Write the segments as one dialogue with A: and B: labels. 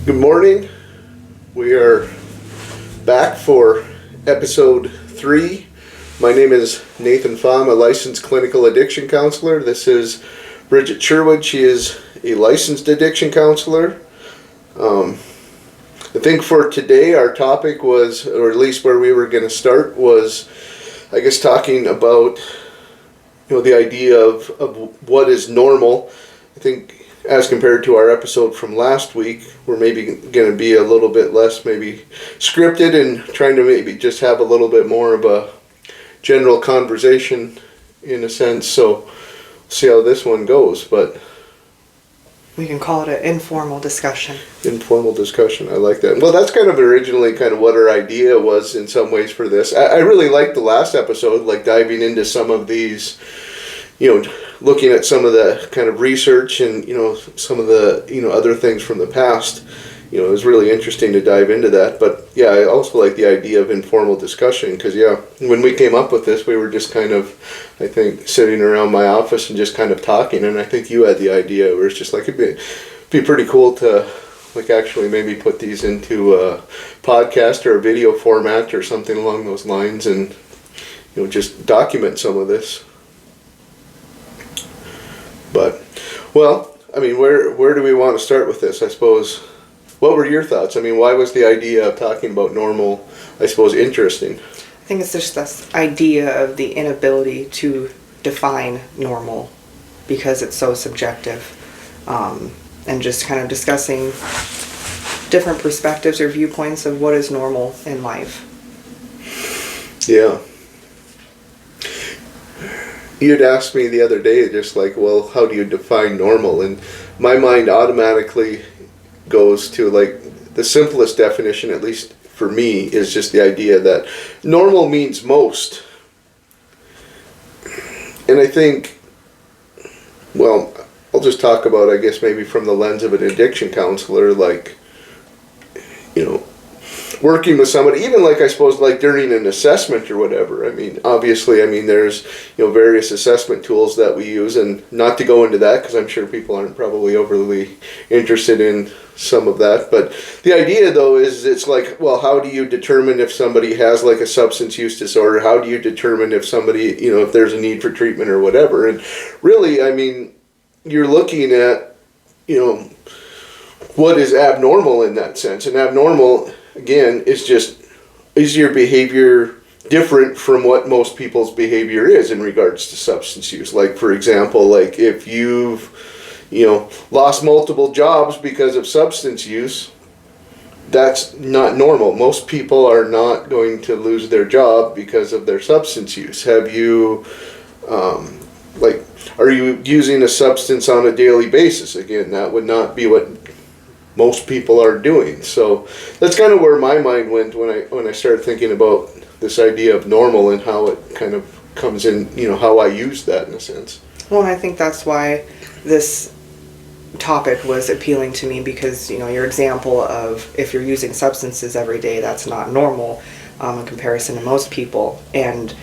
A: Good morning. We are back for episode 3. My name is Nathan Pham, a licensed clinical addiction counselor. This is Bridget Sherwood. She is a licensed addiction counselor. I think for today our topic was, or at least where we were going to start, was I guess talking about the idea of what is normal. I think as compared to our episode from last week, we're maybe going to be a little bit less maybe scripted and trying to maybe just have a little bit more of a general conversation in a sense. So see how this one goes, but
B: we can call it an informal discussion.
A: Informal discussion, I like that. Well, that's kind of originally kind of what our idea was in some ways for this. I really liked the last episode, like diving into some of these, looking at some of the kind of research and, some of the, other things from the past. It was really interesting to dive into that. But yeah, I also like the idea of informal discussion because, when we came up with this, we were just kind of, I think, sitting around my office and just kind of talking. And I think you had the idea where it's just like, it'd be pretty cool to like actually maybe put these into a podcast or a video format or something along those lines and, just document some of this. But, well, I mean, where do we want to start with this? I suppose, what were your thoughts? I mean, why was the idea of talking about normal, I suppose, interesting?
B: I think it's just this idea of the inability to define normal because it's so subjective, and just kind of discussing different perspectives or viewpoints of what is normal in life.
A: Yeah. You'd asked me the other day, just like, well, how do you define normal? And my mind automatically goes to, like, the simplest definition, at least for me, is just the idea that normal means most. And I think, well, I'll just talk about, I guess, maybe from the lens of an addiction counselor, like, working with somebody, even like I suppose like during an assessment or whatever. I mean, obviously, there's various assessment tools that we use, and not to go into that because I'm sure people aren't probably overly interested in some of that. But the idea though is it's like, well, how do you determine if somebody has like a substance use disorder? How do you determine if somebody, if there's a need for treatment or whatever? And really, you're looking at, what is abnormal in that sense. And abnormal, again, is your behavior different from what most people's behavior is in regards to substance use? Like, for example, like if you've, lost multiple jobs because of substance use, that's not normal. Most people are not going to lose their job because of their substance use. Have you, are you using a substance on a daily basis? Again, that would not be what most people are doing. So that's kind of where my mind went when I started thinking about this idea of normal and how it kind of comes in, how I use that in a sense.
B: Well, and I think that's why this topic was appealing to me because, your example of if you're using substances every day, that's not normal in comparison to most people. And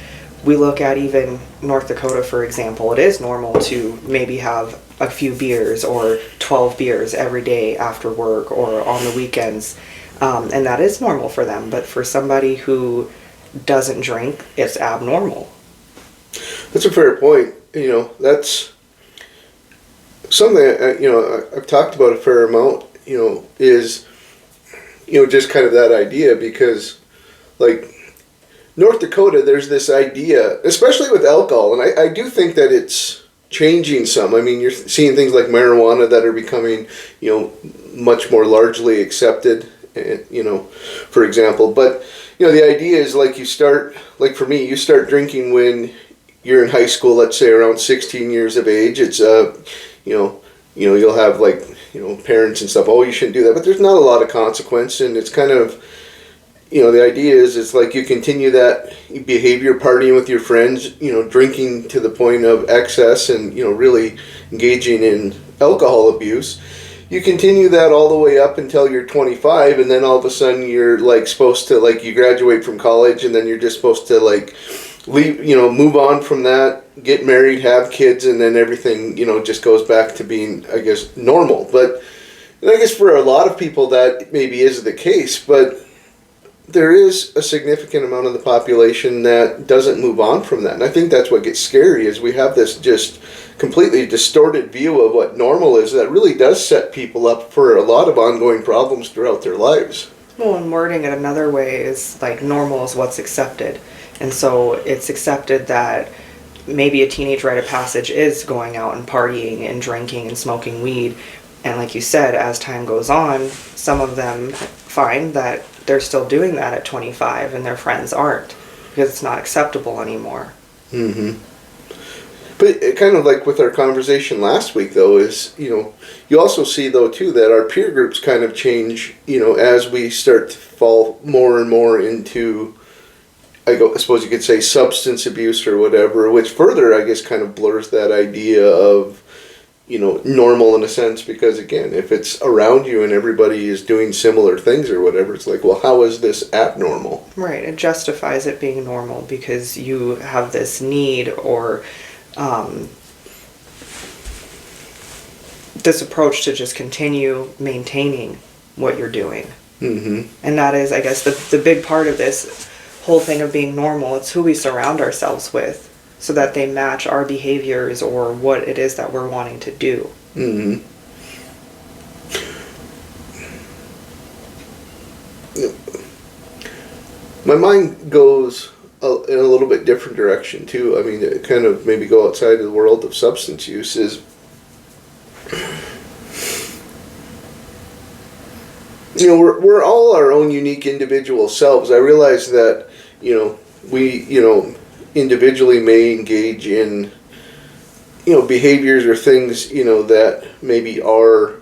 B: we look at even North Dakota, for example, it is normal to maybe have a few beers or 12 beers every day after work or on the weekends. And that is normal for them. But for somebody who doesn't drink, it's abnormal.
A: That's a fair point. That's something, I've talked about a fair amount, is, just kind of that idea because, like, North Dakota, there's this idea, especially with alcohol, and I do think that it's changing some. You're seeing things like marijuana that are becoming, much more largely accepted, for example. But, the idea is like for me, you start drinking when you're in high school, let's say around 16 years of age. It's, you'll have like, parents and stuff, oh, you shouldn't do that. But there's not a lot of consequence, and it's kind of, the idea is it's like you continue that behavior, partying with your friends, drinking to the point of excess and, really engaging in alcohol abuse. You continue that all the way up until you're 25, and then all of a sudden you're like supposed to, like, you graduate from college, and then you're just supposed to like leave, move on from that, get married, have kids, and then everything, just goes back to being, I guess, normal. But And I guess for a lot of people that maybe is the case, but there is a significant amount of the population that doesn't move on from that. And I think that's what gets scary is we have this just completely distorted view of what normal is that really does set people up for a lot of ongoing problems throughout their lives.
B: Well, and wording it another way is like normal is what's accepted. And so it's accepted that maybe a teenage rite of passage is going out and partying and drinking and smoking weed. And like you said, as time goes on, some of them find that they're still doing that at 25 and their friends aren't because it's not acceptable anymore.
A: Mm-hmm. But it kind of like with our conversation last week, though, is, you also see, though, too, that our peer groups kind of change, as we start to fall more and more into, I suppose you could say, substance abuse or whatever, which further, I guess, kind of blurs that idea of, normal in a sense, because, again, if it's around you and everybody is doing similar things or whatever, it's like, well, how is this abnormal?
B: Right. It justifies it being normal because you have this need or this approach to just continue maintaining what you're doing.
A: Mm-hmm.
B: And that is, I guess, the big part of this whole thing of being normal. It's who we surround ourselves with so that they match our behaviors or what it is that we're wanting to do.
A: Mm-hmm. My mind goes in a little bit different direction too. I mean, it kind of maybe go outside of the world of substance use is, we're all our own unique individual selves. I realize that, we, individually may engage in, behaviors or things, that maybe are,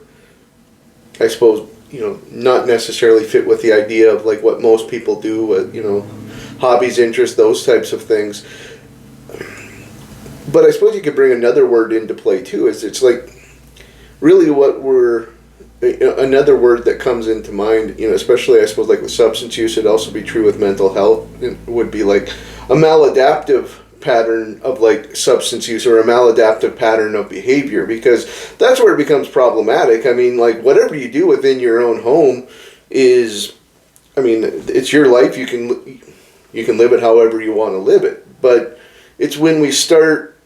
A: I suppose, not necessarily fit with the idea of like what most people do, hobbies, interests, those types of things. But I suppose you could bring another word into play too, is it's like really what another word that comes into mind, especially I suppose like with substance use, it'd also be true with mental health, it would be like a maladaptive pattern of like substance use or a maladaptive pattern of behavior, because that's where it becomes problematic. I mean, like whatever you do within your own home is, I mean, it's your life, you can live it however you want to live it, but it's when we start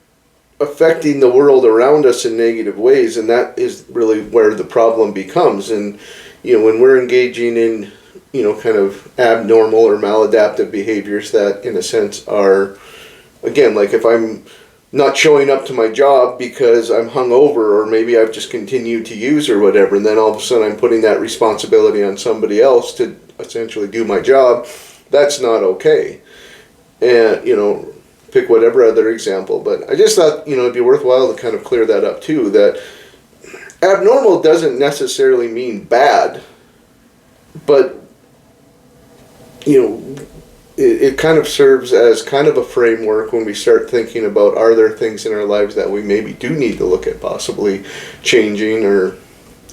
A: affecting the world around us in negative ways, and that is really where the problem becomes. And when we're engaging in kind of abnormal or maladaptive behaviors that in a sense are, again, like if I'm not showing up to my job because I'm hungover or maybe I've just continued to use or whatever, and then all of a sudden I'm putting that responsibility on somebody else to essentially do my job, that's not okay. And pick whatever other example, but I just thought, it'd be worthwhile to kind of clear that up too, that abnormal doesn't necessarily mean bad, but, it kind of serves as kind of a framework when we start thinking about, are there things in our lives that we maybe do need to look at possibly changing or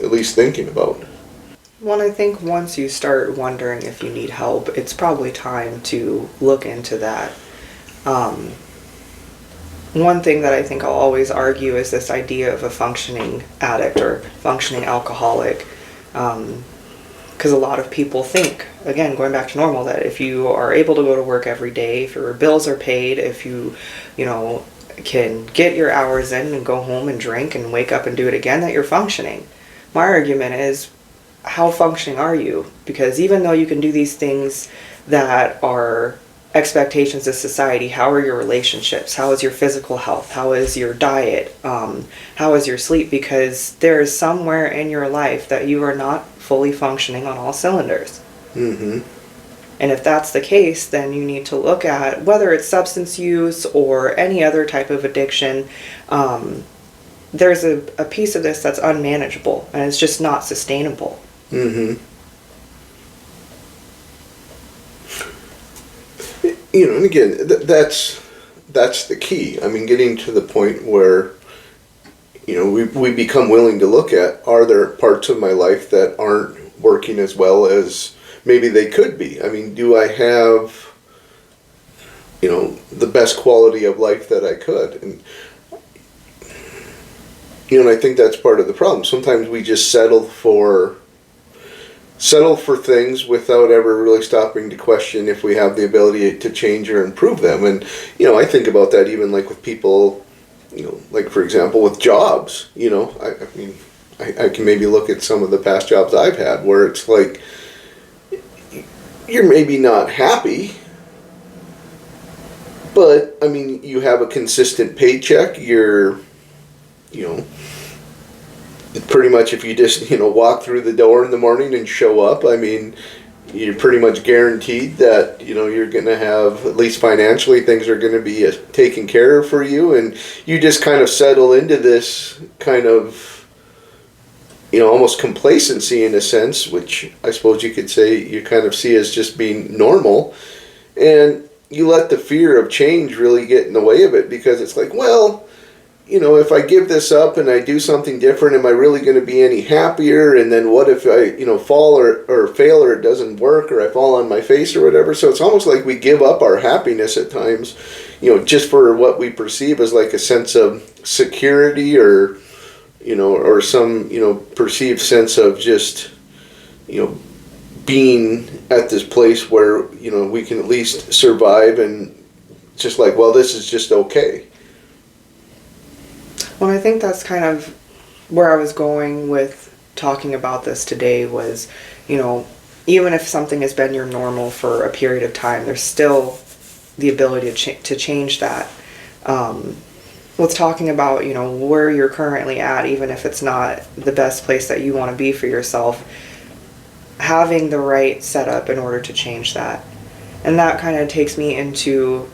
A: at least thinking about.
B: Well, I think once you start wondering if you need help, it's probably time to look into that. One thing that I think I'll always argue is this idea of a functioning addict or functioning alcoholic. Because a lot of people think, again, going back to normal, that if you are able to go to work every day, if your bills are paid, if you can get your hours in and go home and drink and wake up and do it again, that you're functioning. My argument is, how functioning are you? Because even though you can do these things that are expectations of society, how are your relationships? How is your physical health? How is your diet? How is your sleep? Because there is somewhere in your life that you are not fully functioning on all cylinders.
A: Mm-hmm.
B: And if that's the case, then you need to look at whether it's substance use or any other type of addiction. There's a piece of this that's unmanageable and it's just not sustainable.
A: Mm-hmm. And again, that's the key. I mean, getting to the point where, we become willing to look at, are there parts of my life that aren't working as well as maybe they could be? I mean, do I have, the best quality of life that I could? And and I think that's part of the problem. Sometimes we just settle for things without ever really stopping to question if we have the ability to change or improve them. And I think about that even like with people, like for example with jobs. I mean, I can maybe look at some of the past jobs I've had where it's like you're maybe not happy, but I mean you have a consistent paycheck. You're pretty much, if you just walk through the door in the morning and show up, I mean you're pretty much guaranteed that you're going to have, at least financially, things are going to be taken care of for you, and you just kind of settle into this kind of almost complacency in a sense, which I suppose you could say you kind of see as just being normal, and you let the fear of change really get in the way of it, because it's like, well, if I give this up and I do something different, am I really going to be any happier? And then what if I, fall or fail, or it doesn't work, or I fall on my face or whatever? So it's almost like we give up our happiness at times, just for what we perceive as like a sense of security, or, or some, perceived sense of just, being at this place where, we can at least survive, and just like, well, this is just okay.
B: Well, I think that's kind of where I was going with talking about this today was, even if something has been your normal for a period of time, there's still the ability to change that. Let's talking about, where you're currently at, even if it's not the best place that you want to be for yourself, having the right setup in order to change that. And that kind of takes me into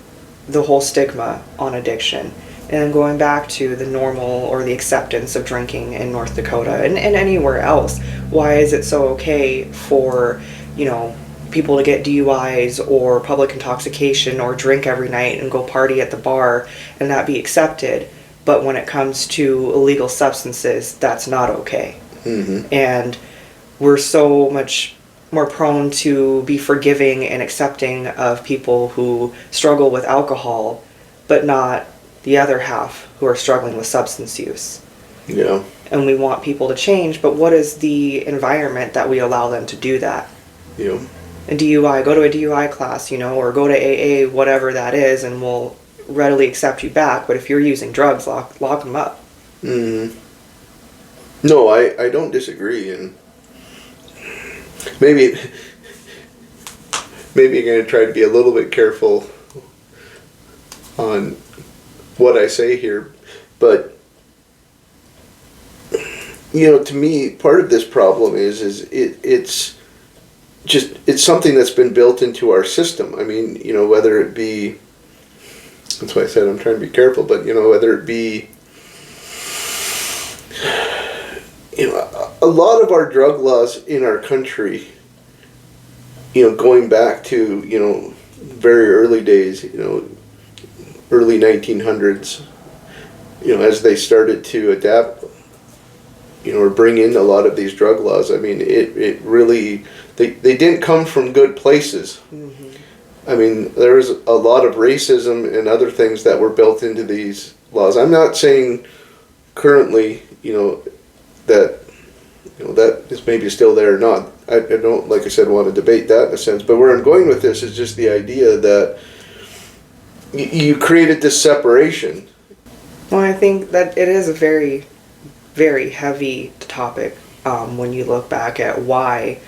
B: the whole stigma on addiction. And then going back to the normal or the acceptance of drinking in North Dakota and anywhere else. Why is it so okay for, people to get DUIs or public intoxication or drink every night and go party at the bar and that be accepted? But when it comes to illegal substances, that's not okay.
A: Mm-hmm.
B: And we're so much more prone to be forgiving and accepting of people who struggle with alcohol, but not the other half who are struggling with substance use.
A: Yeah.
B: And we want people to change, but what is the environment that we allow them to do that?
A: Yeah.
B: A DUI, go to a DUI class, or go to AA, whatever that is, and we'll readily accept you back. But if you're using drugs, lock them up.
A: Mm-hmm. No, I don't disagree, and maybe you're going to try to be a little bit careful on what I say here, but to me, part of this problem is it's something that's been built into our system. I mean, whether it be, that's why I said I'm trying to be careful, but whether it be, a lot of our drug laws in our country, going back to very early days, early 1900s, as they started to adapt, or bring in a lot of these drug laws. I mean, it really, they didn't come from good places.
B: Mm-hmm.
A: I mean, there was a lot of racism and other things that were built into these laws. I'm not saying currently, that that is maybe still there or not. I don't, like I said, want to debate that in a sense. But where I'm going with this is just the idea that you created this separation.
B: Well, I think that it is a very, very heavy topic when you look back at why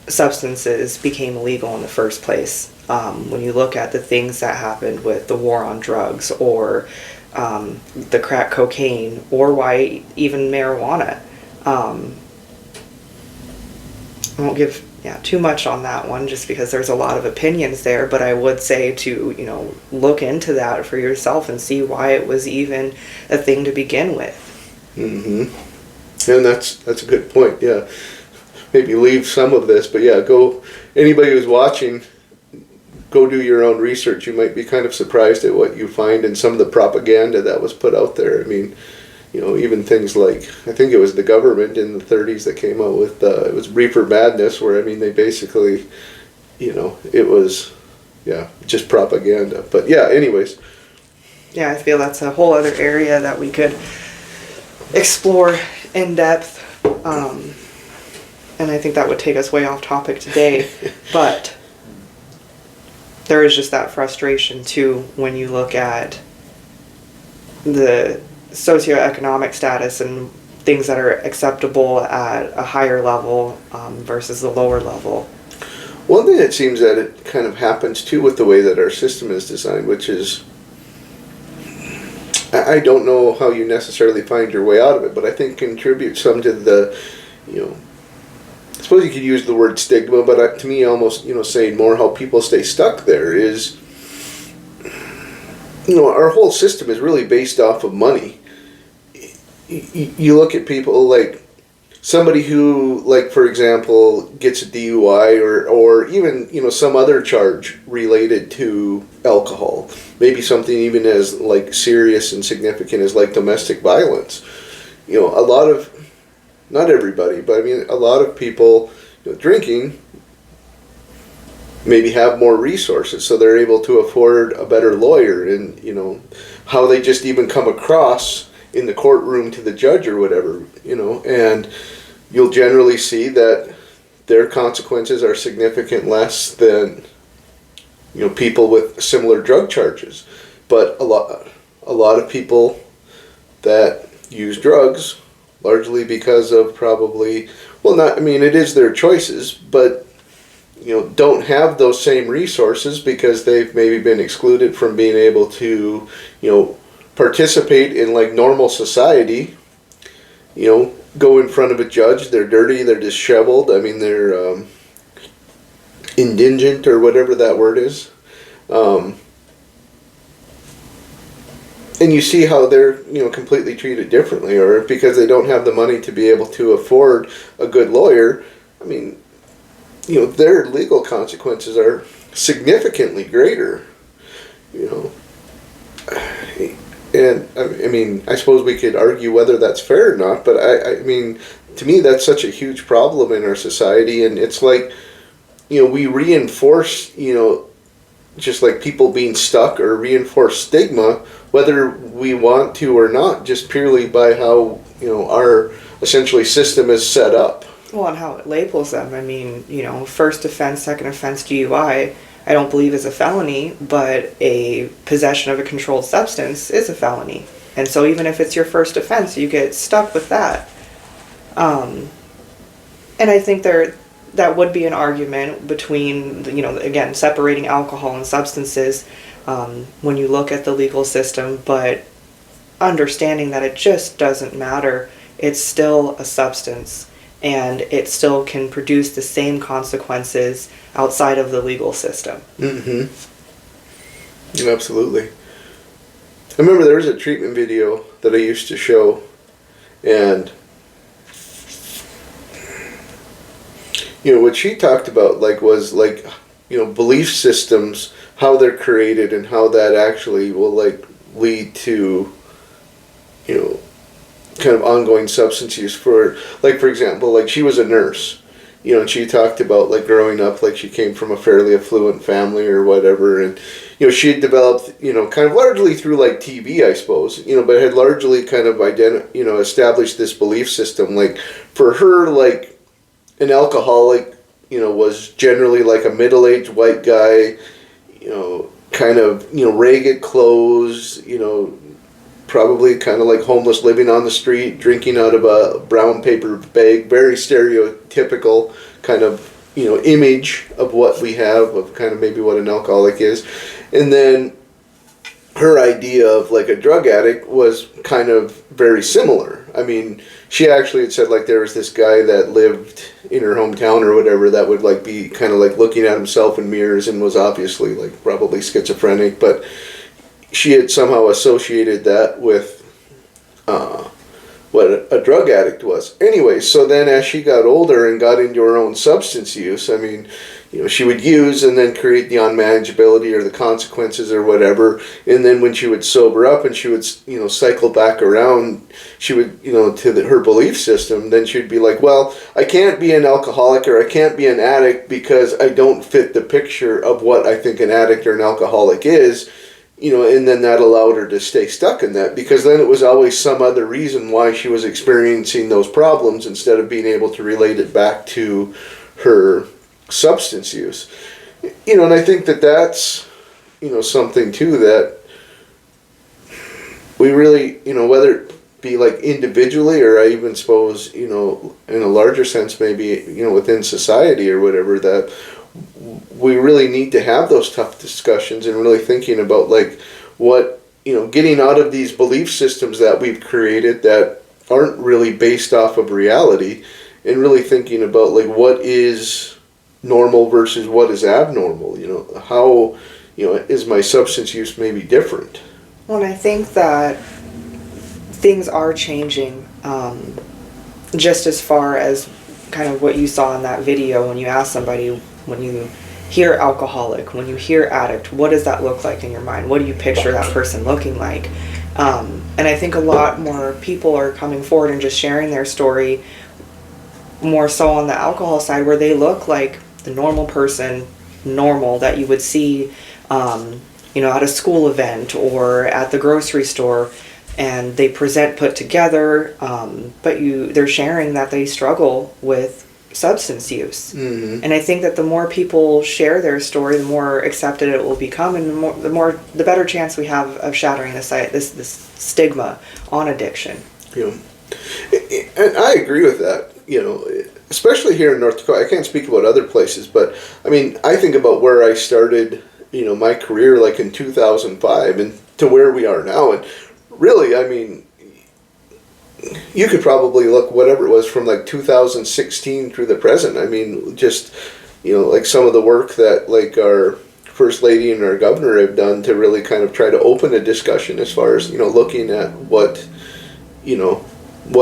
B: substances became illegal in the first place. When you look at the things that happened with the war on drugs, or the crack cocaine, or why even marijuana. I won't give too much on that one, just because there's a lot of opinions there, but I would say to look into that for yourself and see why it was even a thing to begin with.
A: Mm-hmm. And that's a good point. Yeah, maybe leave some of this, but yeah, go. Anybody who's watching, go do your own research. You might be kind of surprised at what you find in some of the propaganda that was put out there. I mean, even things like, I think it was the government in the 30s that came out with, it was Reefer Madness, where, I mean, they basically, it was, just propaganda. But yeah, anyways.
B: Yeah, I feel that's a whole other area that we could explore in depth. And I think that would take us way off topic today. But there is just that frustration too when you look at the socioeconomic status and things that are acceptable at a higher level versus the lower level.
A: One thing that seems that it kind of happens too with the way that our system is designed, which is, I don't know how you necessarily find your way out of it, but I think contributes some to the, I suppose you could use the word stigma, but to me almost, saying more how people stay stuck there is, our whole system is really based off of money. You look at people like somebody who, like, for example, gets a DUI or even, some other charge related to alcohol. Maybe something even as, like, serious and significant as, like, domestic violence. A lot of, not everybody, but I mean, a lot of people drinking maybe have more resources, so they're able to afford a better lawyer, and, how they just even come across in the courtroom to the judge or whatever, and you'll generally see that their consequences are significant less than, people with similar drug charges. But a lot of people that use drugs, largely because of probably, it is their choices, but, don't have those same resources because they've maybe been excluded from being able to, participate in, like, normal society, go in front of a judge. They're dirty, they're disheveled, they're indigent or whatever that word is. And you see how they're, completely treated differently, or because they don't have the money to be able to afford a good lawyer, their legal consequences are significantly greater, And, I suppose we could argue whether that's fair or not, but to me that's such a huge problem in our society, and it's like, we reinforce, just like people being stuck, or reinforce stigma, whether we want to or not, just purely by how, our essentially system is set up.
B: Well, and how it labels them. First offense, second offense, DUI, I don't believe is a felony, but a possession of a controlled substance is a felony. And so even if it's your first offense, you get stuck with that. And I think that would be an argument between, again, separating alcohol and substances when you look at the legal system, but understanding that it just doesn't matter. It's still a substance, and it still can produce the same consequences outside of the legal system.
A: Mm-hmm. Absolutely. I remember there was a treatment video that I used to show, and what she talked about was belief systems, how they're created, and how that actually will lead to kind of ongoing substance use. For example, she was a nurse, and she talked about growing up, she came from a fairly affluent family or whatever, and she had developed kind of largely through TV, I suppose, but had largely kind of established this belief system. For her, an alcoholic was generally a middle-aged white guy, kind of ragged clothes, probably kind of homeless, living on the street, drinking out of a brown paper bag, very stereotypical kind of image of what we have of kind of maybe what an alcoholic is. And then her idea of a drug addict was kind of very similar. She actually had said there was this guy that lived in her hometown or whatever that would be kind of looking at himself in mirrors and was obviously probably schizophrenic, but she had somehow associated that with what a drug addict was. Anyway, so then as she got older and got into her own substance use, she would use and then create the unmanageability or the consequences or whatever. And then when she would sober up and she would, cycle back around, she would, to her belief system, then she'd be well, I can't be an alcoholic or I can't be an addict because I don't fit the picture of what I think an addict or an alcoholic is. and then that allowed her to stay stuck in that, because then it was always some other reason why she was experiencing those problems instead of being able to relate it back to her substance use. And I think that that's, something too that we really, whether it be like individually, or I even suppose, in a larger sense, maybe, within society or whatever, that we really need to have those tough discussions and really thinking about like what, getting out of these belief systems that we've created that aren't really based off of reality, and really thinking about like what is normal versus what is abnormal, how, is my substance use maybe different?
B: Well, and I think that things are changing, just as far as kind of what you saw in that video when you ask somebody, when you hear alcoholic, when you hear addict, what does that look like in your mind? What do you picture that person looking like? And I think a lot more people are coming forward and just sharing their story, more so on the alcohol side, where they look like the normal person, normal that you would see, at a school event or at the grocery store, and they present put together, but they're sharing that they struggle with substance use. Mm-hmm. And I think that the more people share their story, the more accepted it will become, and the better chance we have of shattering this stigma on addiction.
A: And I agree with that. Especially here in North Dakota. I can't speak about other places, but I mean, I think about where I started, my career, like in 2005, and to where we are now, and really, I mean, you could probably look whatever it was from like 2016 through the present. I mean, just, like some of the work that like our First Lady and our Governor have done to really kind of try to open a discussion as far as, looking at what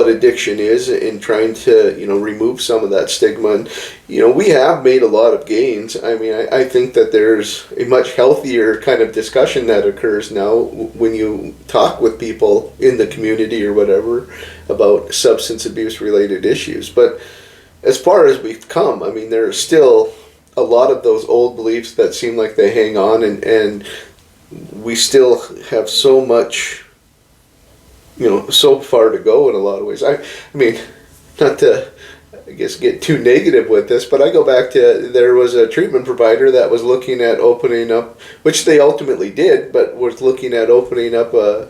A: addiction is, and trying to, remove some of that stigma. And, we have made a lot of gains. I mean, I think that there's a much healthier kind of discussion that occurs now when you talk with people in the community or whatever about substance abuse related issues. But as far as we've come, I mean, there's still a lot of those old beliefs that seem like they hang on, and we still have so much, so far to go in a lot of ways. I mean, not to, I guess, get too negative with this, but I go back to, there was a treatment provider that was looking at opening up, which they ultimately did, but was looking at opening up a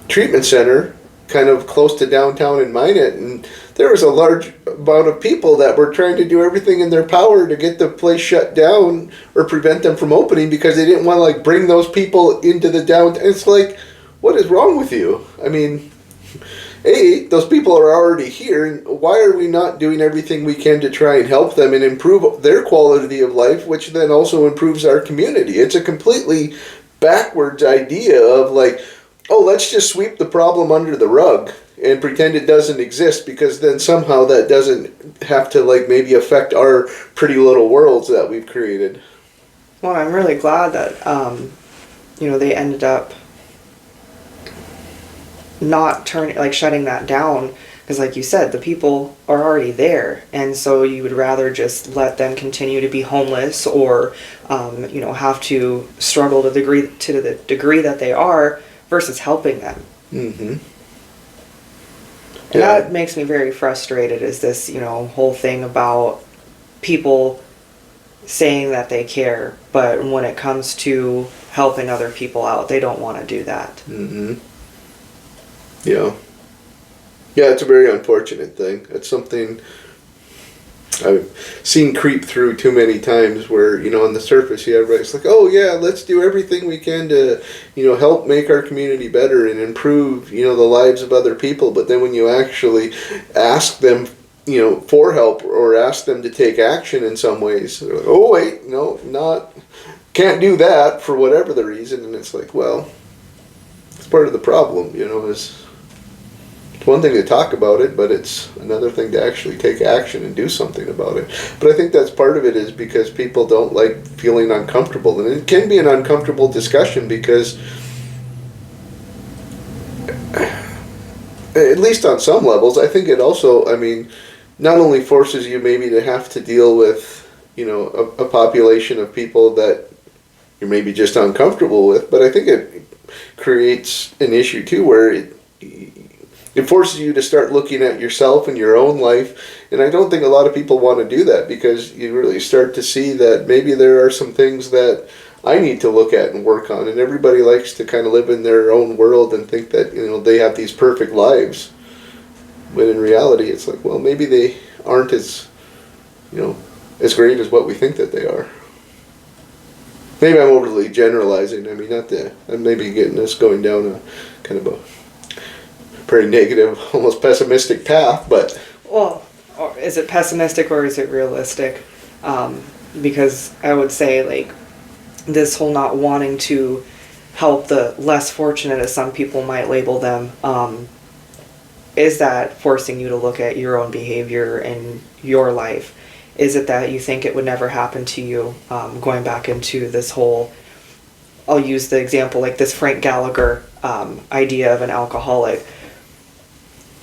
A: treatment center kind of close to downtown in Minot, and there was a large amount of people that were trying to do everything in their power to get the place shut down or prevent them from opening, because they didn't want to like bring those people into the downtown. It's like, what is wrong with you? I mean, those people are already here, and why are we not doing everything we can to try and help them and improve their quality of life, which then also improves our community? It's a completely backwards idea of like, let's just sweep the problem under the rug and pretend it doesn't exist, because then somehow that doesn't have to like maybe affect our pretty little worlds that we've created.
B: Well, I'm really glad that, they ended up not shutting that down, because like you said, the people are already there, and so you would rather just let them continue to be homeless or have to struggle to the degree that they are, versus helping them. Mm-hmm. And that makes me very frustrated, is this whole thing about people saying that they care, but when it comes to helping other people out, they don't want to do that.
A: Mm-hmm. Yeah, it's a very unfortunate thing. It's something I've seen creep through too many times, where, on the surface, everybody's like, oh yeah, let's do everything we can to, help make our community better and improve, the lives of other people. But then when you actually ask them, for help, or ask them to take action in some ways, they're like, oh wait, no, can't do that for whatever the reason. And it's like, well, it's part of the problem, is... It's one thing to talk about it, but it's another thing to actually take action and do something about it. But I think that's part of it, is because people don't like feeling uncomfortable. And it can be an uncomfortable discussion, because at least on some levels, I think it also, not only forces you maybe to have to deal with, a population of people that you're maybe just uncomfortable with. But I think it creates an issue too, where it forces you to start looking at yourself and your own life. And I don't think a lot of people want to do that, because you really start to see that maybe there are some things that I need to look at and work on. And everybody likes to kind of live in their own world and think that, they have these perfect lives. When in reality, it's like, well, maybe they aren't as, as great as what we think that they are. Maybe I'm overly generalizing. I mean, I'm maybe getting us going down a kind of a very negative, almost pessimistic path, but...
B: Well, or is it pessimistic or is it realistic? Because I would say, like, this whole not wanting to help the less fortunate, as some people might label them, is that forcing you to look at your own behavior in your life? Is it that you think it would never happen to you? Going back into this whole, I'll use the example, like this Frank Gallagher idea of an alcoholic.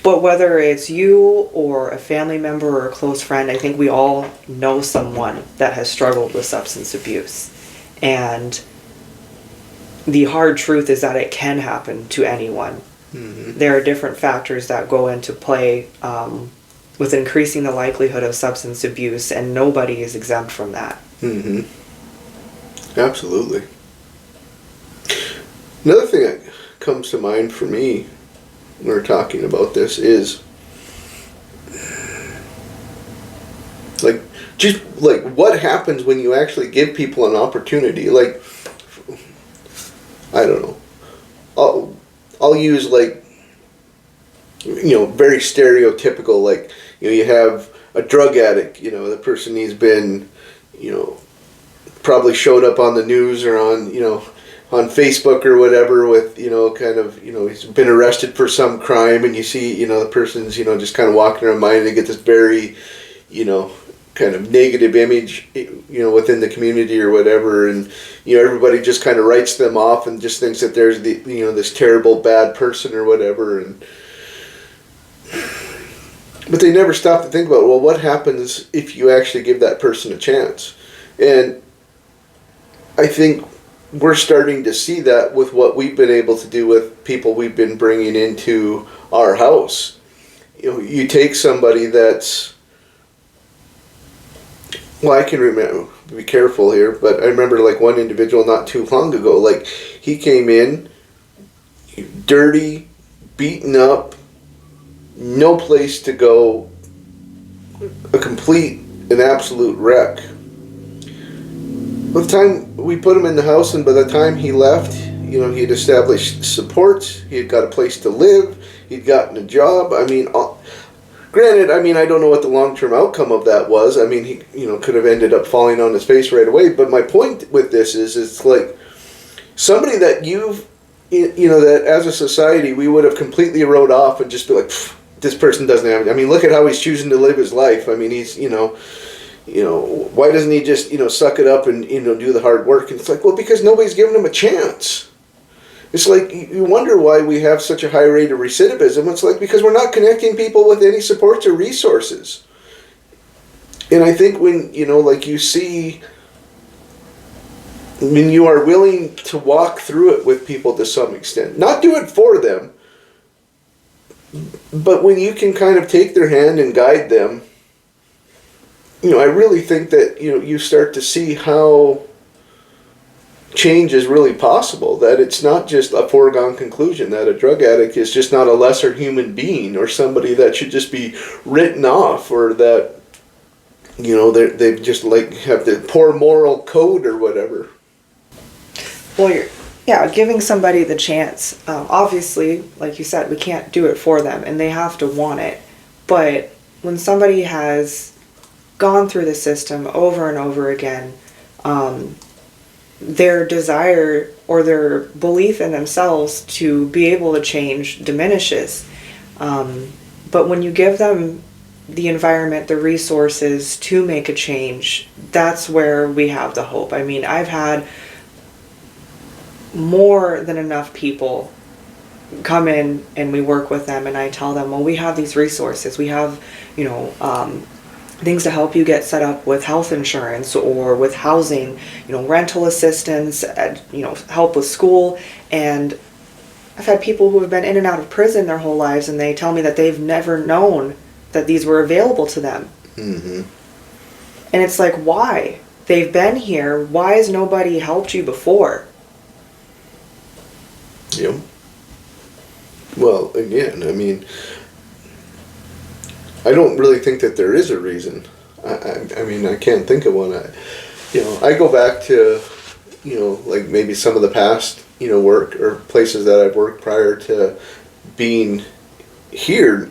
B: But whether it's you or a family member or a close friend, I think we all know someone that has struggled with substance abuse. And the hard truth is that it can happen to anyone. Mm-hmm. There are different factors that go into play with increasing the likelihood of substance abuse, and nobody is exempt from that.
A: Mm-hmm. Absolutely. Another thing that comes to mind for me when we're talking about this is like what happens when you actually give people an opportunity. Like, I don't know, I'll use, like, very stereotypical, like, you have a drug addict, the person he's been, probably showed up on the news or on Facebook or whatever with, he's been arrested for some crime, and you see, the person's, just kind of walking around mind, and they get this very, kind of negative image, within the community or whatever, and, everybody just kind of writes them off and just thinks that there's this terrible bad person or whatever, but they never stop to think about, well, what happens if you actually give that person a chance? And I think we're starting to see that with what we've been able to do with people we've been bringing into our house. You take somebody that's, well, I can remember, be careful here, but I remember, like, one individual not too long ago, like, he came in dirty, beaten up, no place to go, an absolute wreck. By the time we put him in the house, and by the time he left, he'd established support, he had got a place to live, he'd gotten a job. I mean, granted, I don't know what the long-term outcome of that was. I mean, he, could have ended up falling on his face right away. But my point with this is, it's like somebody that that as a society we would have completely wrote off and just be like, this person doesn't have it. I mean, look at how he's choosing to live his life. I mean, he's, why doesn't he just, suck it up and, do the hard work? And it's like, well, because nobody's giving him a chance. It's like, you wonder why we have such a high rate of recidivism. It's like, because we're not connecting people with any supports or resources. And I think when, you see, when you are willing to walk through it with people to some extent, not do it for them, but when you can kind of take their hand and guide them, I really think that, you start to see how change is really possible, that it's not just a foregone conclusion, that a drug addict is just not a lesser human being or somebody that should just be written off, or that, they've just, like, have the poor moral code or whatever.
B: Well, giving somebody the chance. Obviously, like you said, we can't do it for them, and they have to want it. But when somebody has gone through the system over and over again, their desire or their belief in themselves to be able to change diminishes. But when you give them the environment, the resources to make a change, that's where we have the hope. I mean, I've had more than enough people come in and we work with them, and I tell them, well, we have these resources. We have, things to help you get set up with health insurance or with housing, rental assistance, help with school. And I've had people who have been in and out of prison their whole lives, and they tell me that they've never known that these were available to them.
A: Mm-hmm.
B: And it's like, why? They've been here. Why has nobody helped you before?
A: Yep. Well, again, I mean, I don't really think that there is a reason. I mean, I can't think of one. I go back to, like maybe some of the past, work or places that I've worked prior to being here.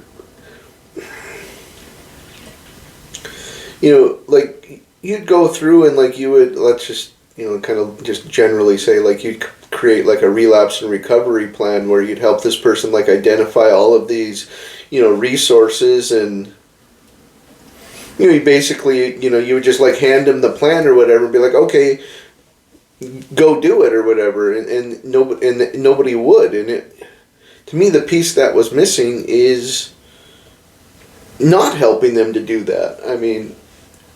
A: Like you'd go through and like you would, let's just, kind of just generally say like you'd create like a relapse and recovery plan where you'd help this person like identify all of these, resources, and you basically, you would just like hand them the plan or whatever and be like, okay, go do it or whatever, and nobody would. And it, to me, the piece that was missing is not helping them to do that. I mean,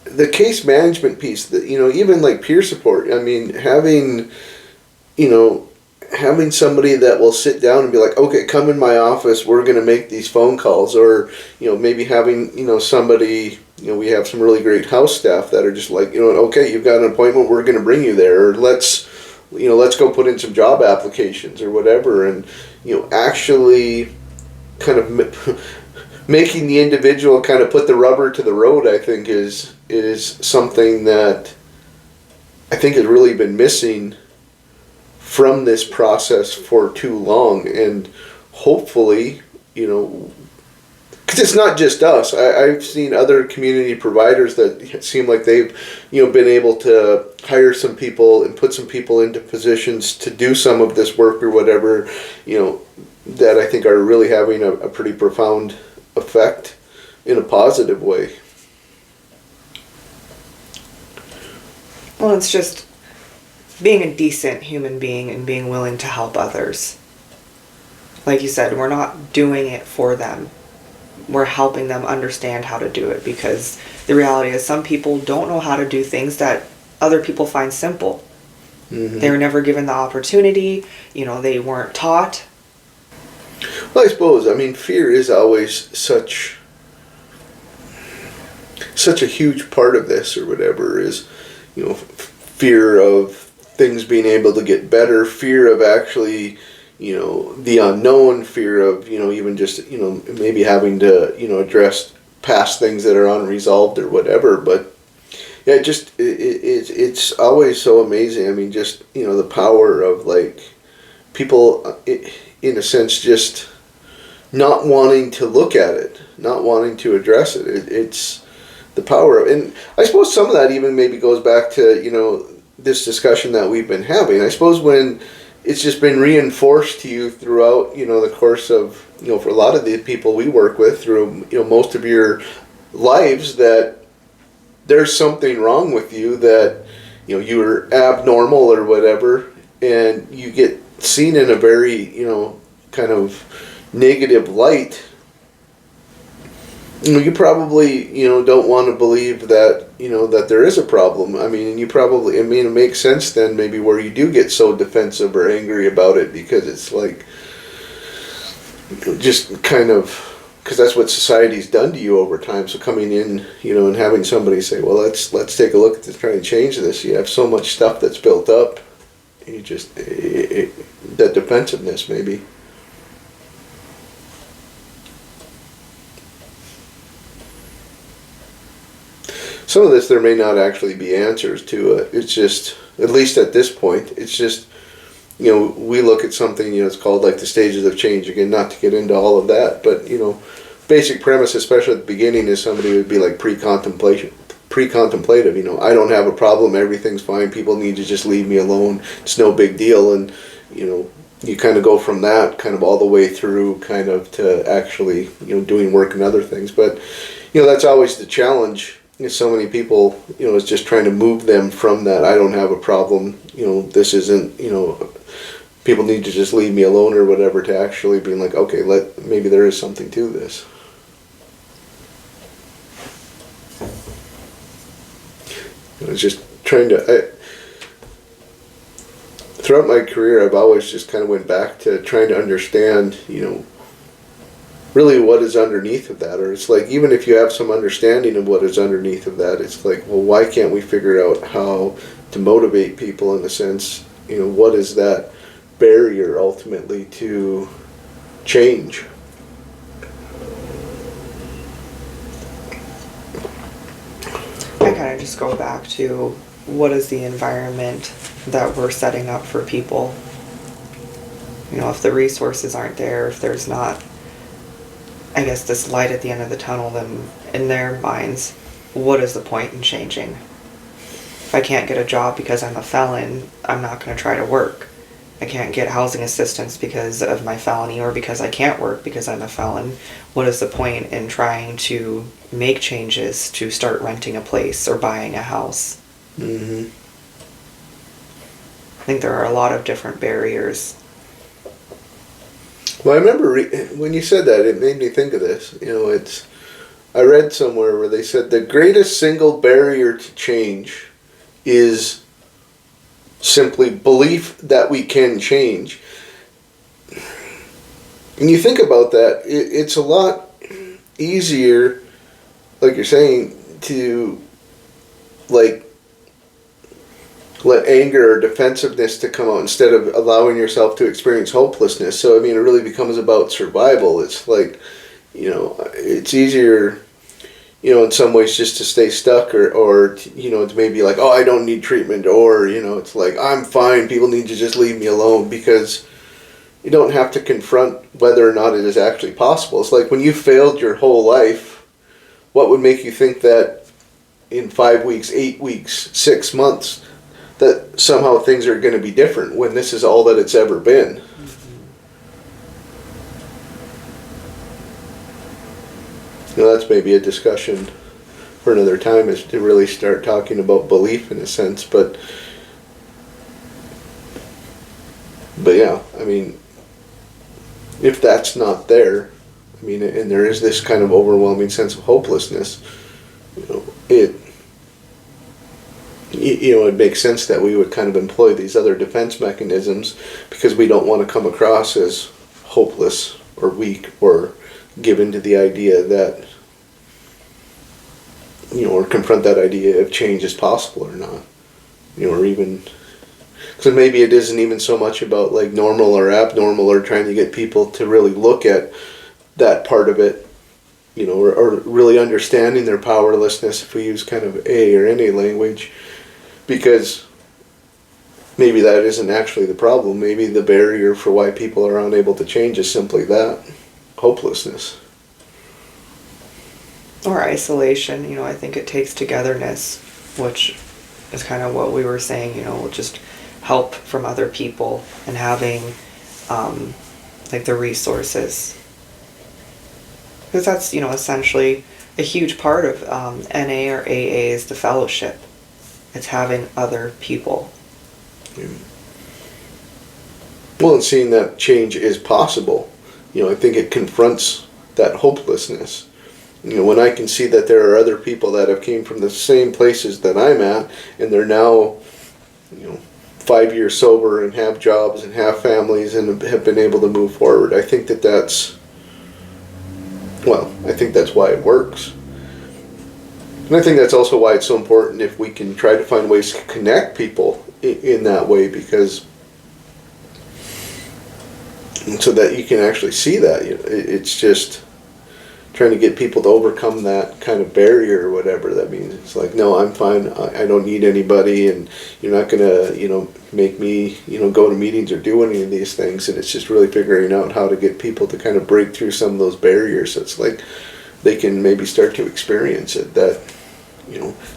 A: the case management piece, that even like peer support. I mean, having somebody that will sit down and be like, okay, come in my office, we're going to make these phone calls, or maybe having somebody, we have some really great house staff that are just like, okay, you've got an appointment, we're going to bring you there, or let's go put in some job applications or whatever, and actually kind of making the individual kind of put the rubber to the road, I think is something that I think has really been missing from this process for too long. And hopefully, because it's not just us. I've seen other community providers that seem like they've been able to hire some people and put some people into positions to do some of this work or whatever, that I think are really having a pretty profound effect in a positive way.
B: Well, it's just being a decent human being and being willing to help others. Like you said, we're not doing it for them. We're helping them understand how to do it, because the reality is some people don't know how to do things that other people find simple. Mm-hmm. They were never given the opportunity, they weren't taught.
A: Well, I suppose, fear is always such a huge part of this or whatever, is, fear of things being able to get better, fear of actually, the unknown, fear of, even just, maybe having to, address past things that are unresolved or whatever. But yeah, it's always so amazing. Just, the power of like people, in a sense, just not wanting to look at it, not wanting to address it. It's the power of, and I suppose some of that even maybe goes back to, this discussion that we've been having. I suppose when it's just been reinforced to you throughout, the course of, for a lot of the people we work with through, most of your lives, that there's something wrong with you, that, you're abnormal or whatever, and you get seen in a very, kind of negative light. You probably, don't want to believe that, that there is a problem. And you probably, it makes sense then maybe where you do get so defensive or angry about it, because it's like, just kind of, because that's what society's done to you over time. So coming in, and having somebody say, well, let's take a look at this, trying to change this. You have so much stuff that's built up. You just, that defensiveness maybe. Some of this there may not actually be answers to it. It's just, at least at this point, it's just, we look at something, it's called like the stages of change. Again, not to get into all of that, but, basic premise, especially at the beginning, is somebody would be like pre-contemplative. I don't have a problem, everything's fine, people need to just leave me alone, it's no big deal. And, you kind of go from that kind of all the way through kind of to actually, doing work and other things. But, that's always the challenge. So many people, is just trying to move them from that. I don't have a problem. This isn't, people need to just leave me alone or whatever, to actually being like, okay, maybe there is something to this. I was just trying to. Throughout my career, I've always just kind of went back to trying to understand, really what is underneath of that. Or it's like, even if you have some understanding of what is underneath of that, it's like, well, why can't we figure out how to motivate people in a sense? What is that barrier ultimately to change?
B: I kind of just go back to what is the environment that we're setting up for people. If the resources aren't there, if there's not, I guess, this light at the end of the tunnel, then in their minds, what is the point in changing? If I can't get a job because I'm a felon, I'm not going to try to work. I can't get housing assistance because of my felony, or because I can't work because I'm a felon. What is the point in trying to make changes to start renting a place or buying a house?
A: Mm-hmm.
B: I think there are a lot of different barriers.
A: Well, I remember when you said that, it made me think of this. I read somewhere where they said the greatest single barrier to change is simply belief that we can change. And you think about that, it's a lot easier, like you're saying, to let anger or defensiveness to come out instead of allowing yourself to experience hopelessness. So, it really becomes about survival. It's like, it's easier, in some ways just to stay stuck or to maybe like, oh, I don't need treatment, or, it's like, I'm fine, people need to just leave me alone, because you don't have to confront whether or not it is actually possible. It's like when you failed your whole life, what would make you think that in 5 weeks, 8 weeks, 6 months, that somehow things are going to be different when this is all that it's ever been? That's maybe a discussion for another time, is to really start talking about belief in a sense. But yeah, if that's not there, and there is this kind of overwhelming sense of hopelessness, it makes sense that we would kind of employ these other defense mechanisms, because we don't want to come across as hopeless or weak, or give into the idea that, or confront that idea if change is possible or not. Or even, because maybe it isn't even so much about like normal or abnormal, or trying to get people to really look at that part of it, or really understanding their powerlessness, if we use kind of A or NA language, because maybe that isn't actually the problem. Maybe the barrier for why people are unable to change is simply that, hopelessness.
B: Or isolation. I think it takes togetherness, which is kind of what we were saying, just help from other people and having the resources. Because that's, essentially a huge part of NA or AA is the fellowship. It's having other people.
A: Yeah. Well, and seeing that change is possible, I think it confronts that hopelessness. When I can see that there are other people that have came from the same places that I'm at, and they're now, 5 years sober and have jobs and have families and have been able to move forward, I think that's why it works. And I think that's also why it's so important if we can try to find ways to connect people in that way, because so that you can actually see that. It's just trying to get people to overcome that kind of barrier or whatever that means. It's like, no, I'm fine. I don't need anybody, and you're not gonna, make me, go to meetings or do any of these things. And it's just really figuring out how to get people to kind of break through some of those barriers. So it's like they can maybe start to experience it, that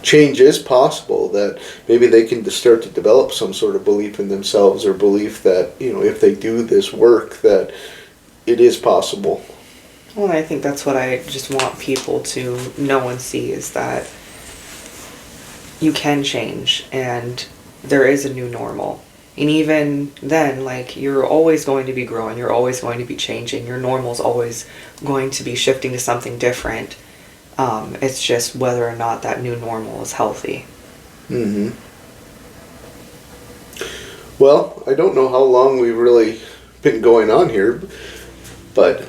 A: change is possible, that maybe they can start to develop some sort of belief in themselves, or belief that, if they do this work, that it is possible.
B: Well, I think that's what I just want people to know and see, is that you can change, and there is a new normal. And even then, you're always going to be growing, you're always going to be changing, your normal's always going to be shifting to something different. It's just whether or not that new normal is healthy.
A: Mm-hmm. Well, I don't know how long we've really been going on here, but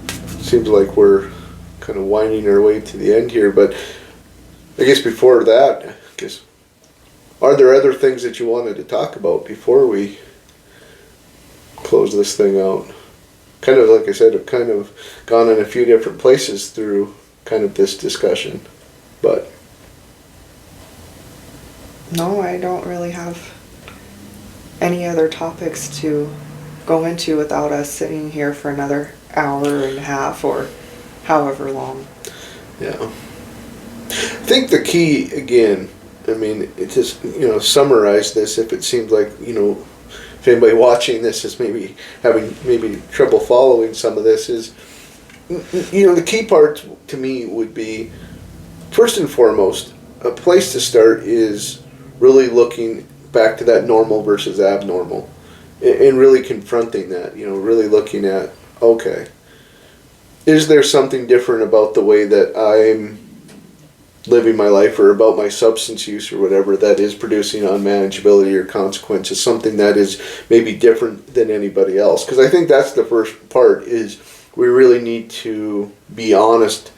A: it seems like we're kind of winding our way to the end here. But I guess before that, are there other things that you wanted to talk about before we close this thing out? Kind of like I said, I've kind of gone in a few different places through kind of this discussion, but
B: No, I don't really have any other topics to go into without us sitting here for another hour and a half or however long.
A: yeah. I think the key, again, I mean, it just, summarize this if it seems like, if anybody watching this is maybe having maybe trouble following some of this is, the key part to me would be, first and foremost, a place to start is really looking back to that normal versus abnormal and really confronting that, really looking at, okay, is there something different about the way that I'm living my life or about my substance use or whatever that is producing unmanageability or consequences, something that is maybe different than anybody else? Because I think that's the first part, is we really need to be honest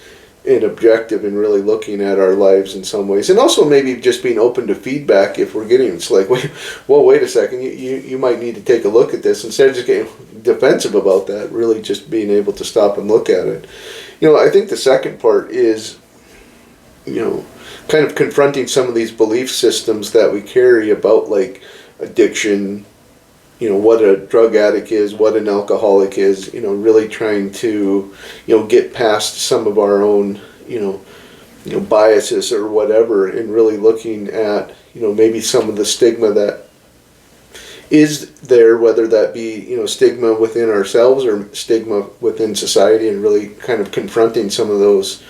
A: and objective and really looking at our lives in some ways, and also maybe just being open to feedback if we're getting, it's like, wait a second, you might need to take a look at this instead of just getting defensive about that, really just being able to stop and look at it. I think the second part is, kind of confronting some of these belief systems that we carry about, like, addiction, what a drug addict is, what an alcoholic is, really trying to, get past some of our own, biases or whatever, and really looking at, maybe some of the stigma that is there, whether that be, stigma within ourselves or stigma within society, and really kind of confronting some of those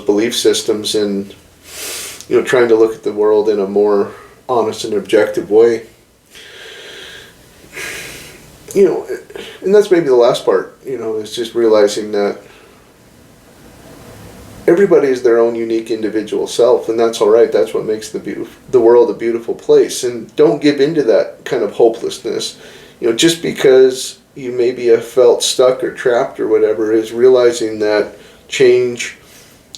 A: belief systems and, trying to look at the world in a more honest and objective way. And that's maybe the last part, is just realizing that everybody is their own unique individual self, and that's all right. That's what makes the world a beautiful place. And don't give into that kind of hopelessness. Just because you maybe have felt stuck or trapped or whatever, is realizing that change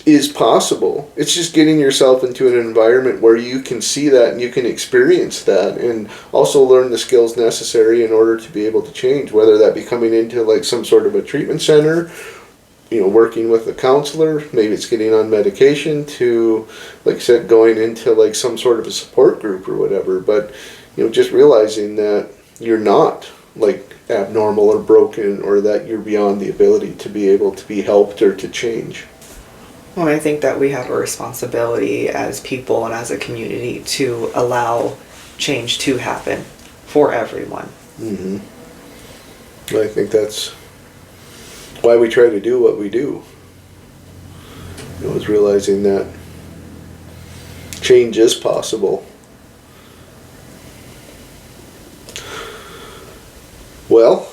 A: is possible. It's just getting yourself into an environment where you can see that and you can experience that, and also learn the skills necessary in order to be able to change, whether that be coming into like some sort of a treatment center, working with a counselor, maybe it's getting on medication, to, like I said, going into like some sort of a support group or whatever. But just realizing that you're not like abnormal or broken, or that you're beyond the ability to be able to be helped or to change.
B: Well, I think that we have a responsibility as people and as a community to allow change to happen for everyone.
A: Mm-hmm. I think that's why we try to do what we do. Is realizing that change is possible. Well,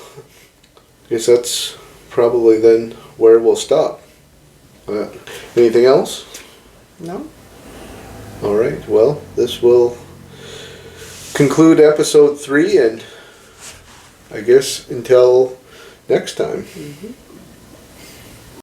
A: I guess that's probably then where we'll stop. Anything else?
B: No?
A: All right. Well, this will conclude episode 3, and I guess until next time.
B: Mm-hmm.